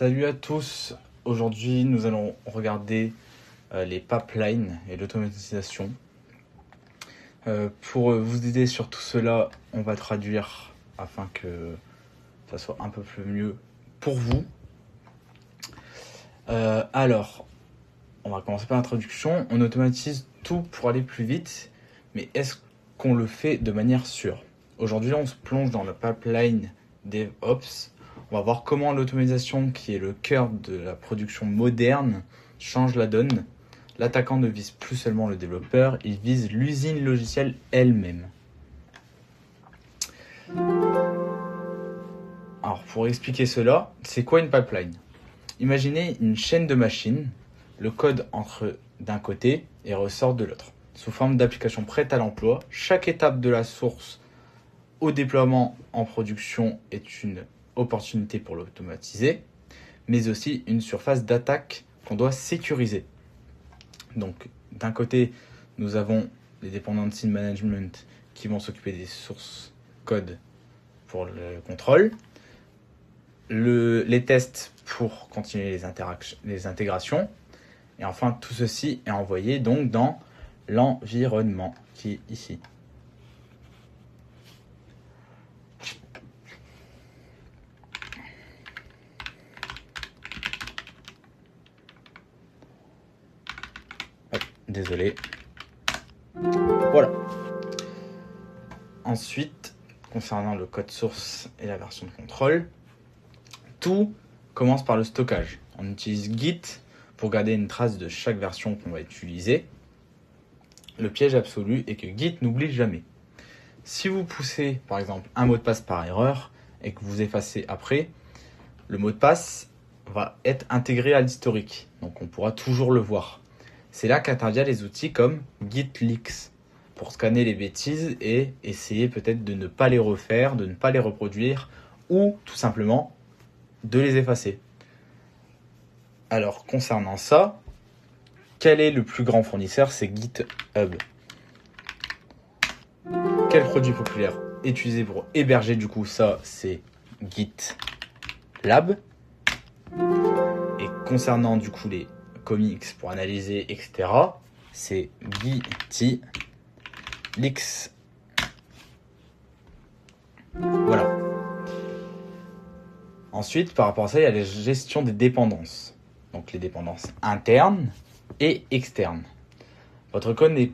Salut à tous, aujourd'hui nous allons regarder les pipelines et l'automatisation. Pour vous aider sur tout cela, on va traduire afin que ça soit un peu plus mieux pour vous. Alors, on va commencer par l'introduction. On automatise tout pour aller plus vite, mais est-ce qu'on le fait de manière sûre? Aujourd'hui, on se plonge dans le pipeline DevOps. On va voir comment l'automatisation, qui est le cœur de la production moderne, change la donne. L'attaquant ne vise plus seulement le développeur, il vise l'usine logicielle elle-même. Alors, pour expliquer cela, c'est quoi une pipeline? Imaginez une chaîne de machines. Le code entre d'un côté et ressort de l'autre. Sous forme d'application prête à l'emploi, chaque étape de la source au déploiement en production est une opportunité pour l'automatiser, mais aussi une surface d'attaque qu'on doit sécuriser. Donc, d'un côté, nous avons les dependency management qui vont s'occuper des sources code pour le contrôle, les tests pour continuer les intégrations, et enfin tout ceci est envoyé donc dans l'environnement qui est ici. Désolé. Voilà. Ensuite, concernant le code source et la version de contrôle, tout commence par le stockage. On utilise Git pour garder une trace de chaque version qu'on va utiliser. Le piège absolu est que Git n'oublie jamais. Si vous poussez par exemple un mot de passe par erreur et que vous effacez après, le mot de passe va être intégré à l'historique, donc on pourra toujours le voir. C'est là qu'interviennent les outils comme GitLeaks pour scanner les bêtises et essayer peut-être de ne pas les refaire, de ne pas les reproduire ou tout simplement de les effacer. Alors concernant ça, quel est le plus grand fournisseur? C'est GitHub. Quel produit populaire utilisé pour héberger du coup ça? C'est GitLab. Et concernant du coup les comics pour analyser, etc., c'est GitLeaks. Voilà. Ensuite, par rapport à ça, il y a la gestion des dépendances. Donc les dépendances internes et externes. Votre code n'est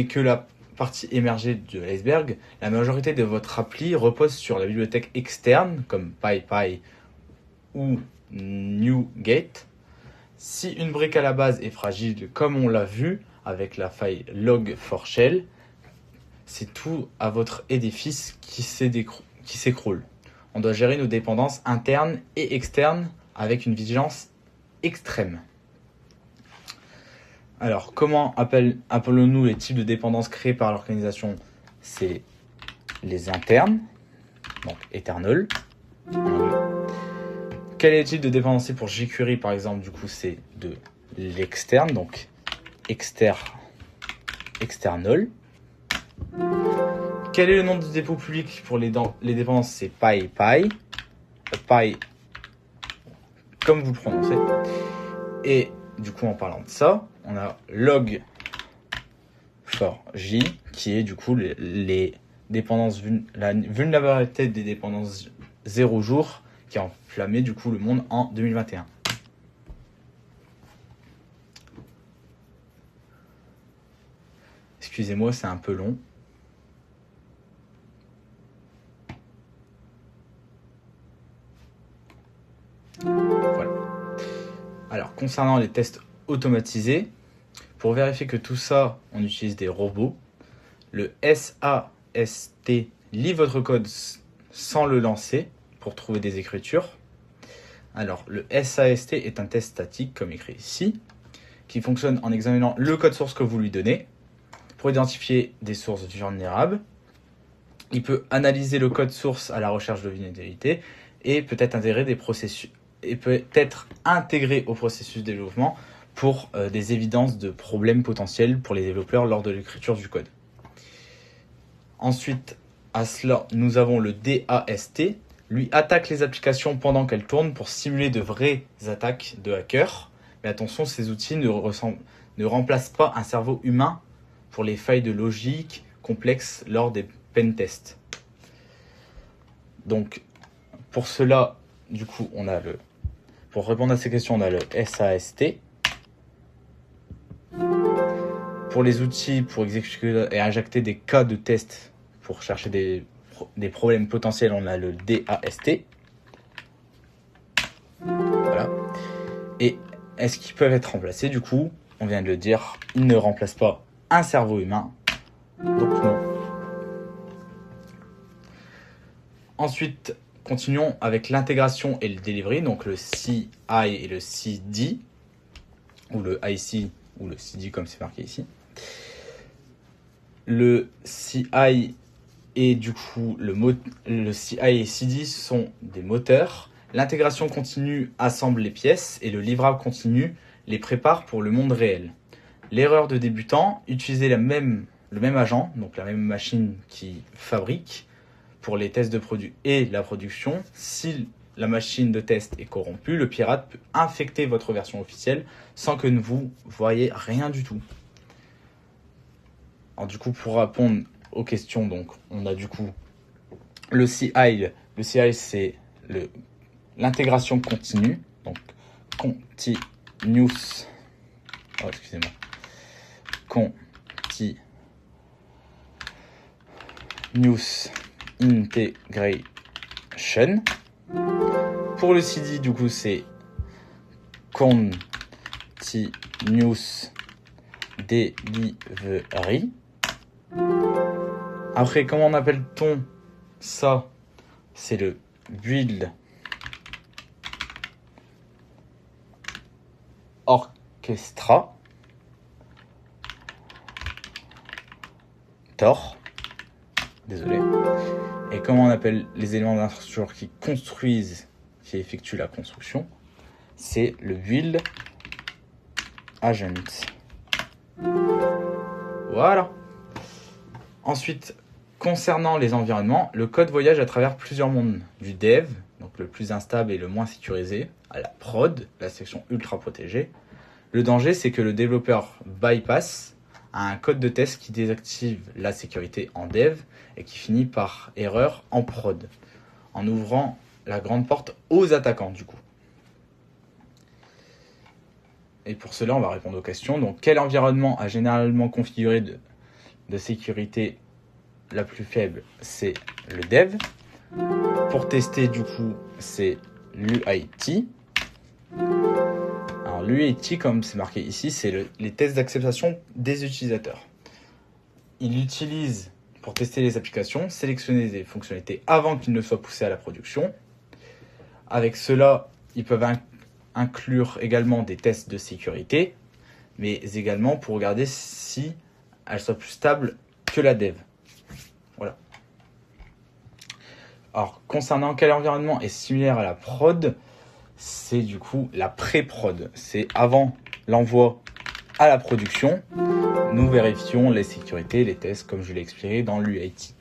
que la partie émergée de l'iceberg. La majorité de votre appli repose sur la bibliothèque externe, comme PyPy ou NuGet. Si une brique à la base est fragile, comme on l'a vu avec la faille log4shell, c'est tout à votre édifice qui s'écroule. On doit gérer nos dépendances internes et externes avec une vigilance extrême. Alors, comment appelons-nous les types de dépendances créés par l'organisation? C'est les internes, donc eternal. Quel est le type de dépendance pour jQuery par exemple? Du coup, c'est de l'externe, donc external. Quel est le nom du dépôt public pour les dépendances? C'est PyPy, comme vous le prononcez. Et du coup, en parlant de ça, on a log4j qui est du coup les dépendances, la vulnérabilité des dépendances 0 jour qui a enflammé du coup le monde en 2021. Excusez-moi, c'est un peu long. Voilà. Alors, concernant les tests automatisés, pour vérifier que tout ça, on utilise des robots. Le SAST lit votre code sans le lancer pour trouver des écritures. Alors, le SAST est un test statique, comme écrit ici, qui fonctionne en examinant le code source que vous lui donnez pour identifier des sources vulnérables. Il peut analyser le code source à la recherche de vulnérabilité et peut-être intégrer des processus et peut être intégré au processus de développement pour des évidences de problèmes potentiels pour les développeurs lors de l'écriture du code. Ensuite, à cela, nous avons le DAST, lui attaque les applications pendant qu'elles tournent pour simuler de vraies attaques de hackers. Mais attention, ces outils ne remplacent pas un cerveau humain pour les failles de logique complexes lors des pen tests. Donc, pour cela, du coup, pour répondre à ces questions, on a le SAST. Pour les outils pour exécuter et injecter des cas de test pour chercher des problèmes potentiels, on a le DAST. Voilà. Et est-ce qu'ils peuvent être remplacés? Du coup, on vient de le dire, ils ne remplacent pas un cerveau humain. Donc non. Ensuite, continuons avec l'intégration et le delivery, donc le CI et le CD, ou le IC ou le CD comme c'est marqué ici. Le CI et du coup le CI et CD sont des moteurs. L'intégration continue assemble les pièces et le livrable continu les prépare pour le monde réel. L'erreur de débutant, utiliser le même agent, donc la même machine qui fabrique pour les tests de produits et la production. Si la machine de test est corrompue, le pirate peut infecter votre version officielle sans que vous voyez rien du tout. Alors du coup, pour répondre aux questions, donc on a du coup le CI. Le CI, c'est l'intégration continue, donc continuous. Oh, excusez-moi. Continuous integration. Pour le CD, du coup, c'est continuous delivery. Après, comment on appelle-t-on ça? C'est le build orchestra. Tor. Désolé. Et comment on appelle les éléments d'infrastructure qui effectuent la construction? C'est le build agent. Voilà. Ensuite, concernant les environnements, le code voyage à travers plusieurs mondes. Du dev, donc le plus instable et le moins sécurisé, à la prod, la section ultra protégée. Le danger, c'est que le développeur bypass a un code de test qui désactive la sécurité en dev et qui finit par erreur en prod, en ouvrant la grande porte aux attaquants du coup. Et pour cela, on va répondre aux questions. Donc, quel environnement a généralement configuré de sécurité la plus faible? C'est le dev. Pour tester, du coup, c'est l'UIT. Alors, l'UIT, comme c'est marqué ici, c'est les tests d'acceptation des utilisateurs. Il utilise, pour tester les applications, sélectionner des fonctionnalités avant qu'ils ne soient poussés à la production. Avec cela, ils peuvent inclure également des tests de sécurité, mais également pour regarder si elles soient plus stables que la dev. Voilà. Alors, concernant quel environnement est similaire à la prod, c'est du coup la pré-prod. C'est avant l'envoi à la production. Nous vérifions les sécurités, les tests, comme je l'ai expliqué dans l'UIT.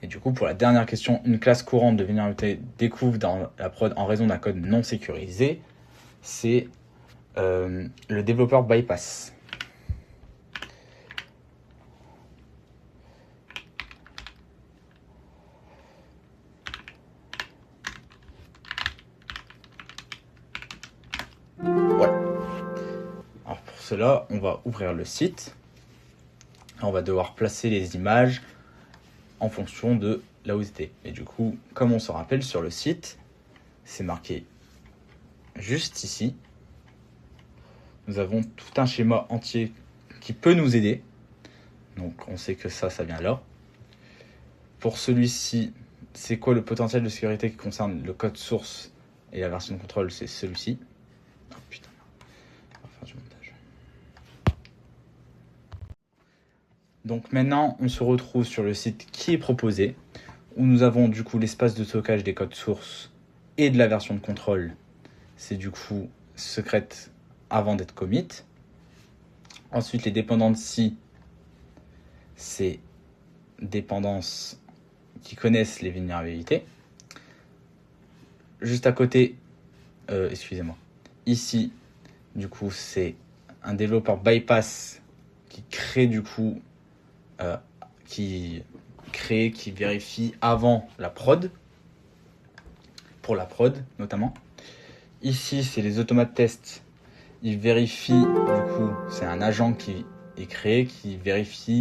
Et du coup, pour la dernière question, une classe courante de vulnérabilité découvre dans la prod en raison d'un code non sécurisé, c'est le développeur bypass. Voilà. Alors pour cela, on va ouvrir le site. On va devoir placer les images en fonction de là où c'était. Et du coup, comme on se rappelle sur le site, c'est marqué juste ici. Nous avons tout un schéma entier qui peut nous aider. Donc on sait que ça vient là. Pour celui-ci, c'est quoi le potentiel de sécurité qui concerne le code source et la version de contrôle? C'est celui-ci. Oh putain, on va faire du montage. Donc maintenant, on se retrouve sur le site qui est proposé, où nous avons du coup l'espace de stockage des codes sources et de la version de contrôle. C'est du coup secrète avant d'être commit. Ensuite, les dependencies, c'est dépendances qui connaissent les vulnérabilités. juste à côté, excusez-moi, ici, du coup, c'est un développeur bypass qui crée du coup, qui vérifie avant la prod, pour la prod notamment. Ici, c'est les automates tests. Il vérifie, du coup, c'est un agent qui est créé, qui vérifie